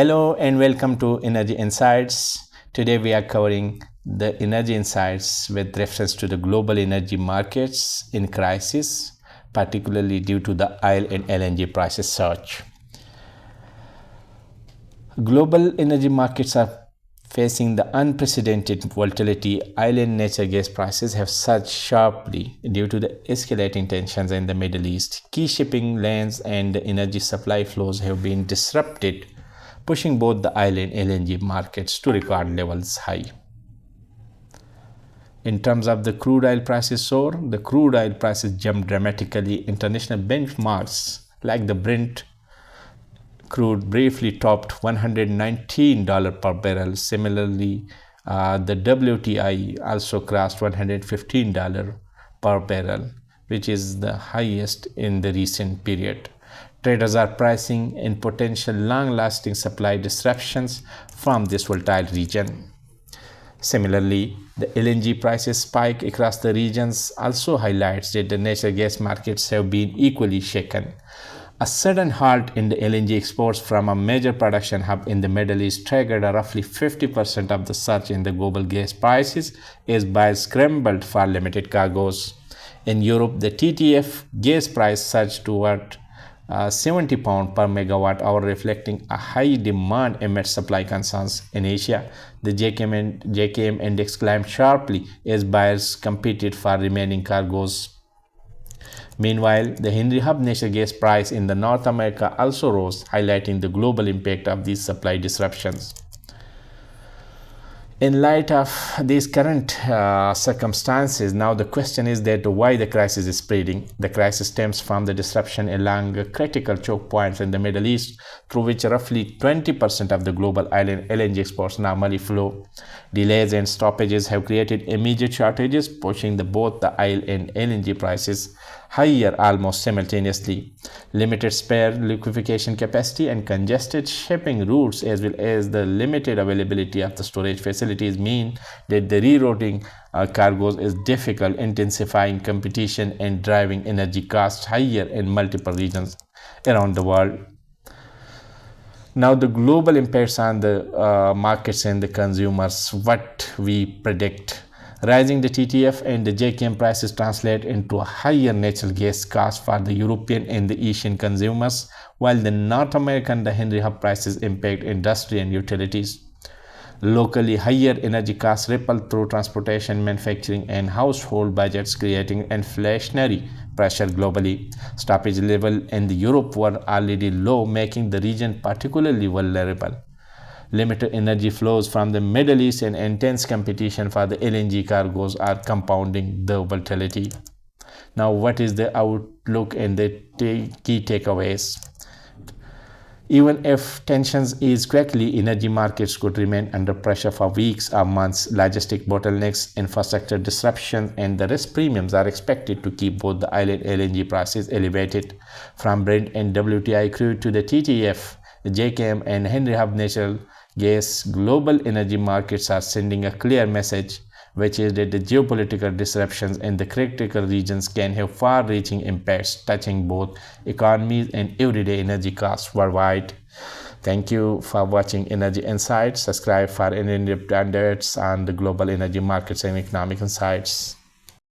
Hello and welcome to Energy Insights. Today we are covering the energy insights with reference to the global energy markets in crisis, particularly due to the oil and LNG prices surge. Global energy markets are facing the unprecedented volatility. Oil and natural gas prices have surged sharply due to the escalating tensions in the Middle East. Key shipping lanes and the energy supply flows have been disrupted, pushing both the oil and LNG markets to record levels high. In terms of the crude oil prices soar, the crude oil prices jumped dramatically. International benchmarks like the Brent crude briefly topped $119 per barrel. Similarly, the WTI also crossed $115 per barrel, which is the highest in the recent period. Traders are pricing in potential long-lasting supply disruptions from this volatile region. Similarly, the LNG prices spike across the regions also highlights that the natural gas markets have been equally shaken. A sudden halt in the LNG exports from a major production hub in the Middle East triggered roughly 50% of the surge in the global gas prices as buyers scrambled for limited cargoes. In Europe, the TTF gas price surged toward £70 per megawatt hour, reflecting a high demand amid supply concerns. In Asia, the JKM index climbed sharply as buyers competed for remaining cargoes. Meanwhile, the Henry Hub natural gas price in North America also rose, highlighting the global impact of these supply disruptions. In light of these current circumstances, now the question is that why the crisis is spreading. The crisis stems from the disruption along critical choke points in the Middle East, through which roughly 20% of the global oil and LNG exports normally flow. Delays and stoppages have created immediate shortages, pushing both the oil and LNG prices higher almost simultaneously. Limited spare liquefaction capacity and congested shipping routes, as well as the limited availability of the storage facilities, mean that the rerouting cargoes is difficult, intensifying competition and driving energy costs higher in multiple regions around the world. Now, the global impacts on the markets and the consumers, what we predict. Rising the TTF and the JKM prices translate into a higher natural gas cost for the European and the Asian consumers, while the North American the Henry Hub prices impact industry and utilities. Locally, higher energy costs ripple through transportation, manufacturing, and household budgets, creating inflationary pressure globally. Stoppage levels in Europe were already low, making the region particularly vulnerable. Limited energy flows from the Middle East and intense competition for the LNG cargoes are compounding the volatility. Now, what is the outlook and the key takeaways? Even if tensions ease quickly, energy markets could remain under pressure for weeks or months. Logistic bottlenecks, infrastructure disruptions, and the risk premiums are expected to keep both the oil and LNG prices elevated. From Brent and WTI crude to the TTF, the JKM and Henry Hub natural gas, global energy markets are sending a clear message, which is that the geopolitical disruptions in the critical regions can have far-reaching impacts, touching both economies and everyday energy costs worldwide. Thank you for watching Energy Insights. Subscribe for in-depth updates on the global energy markets and economic insights.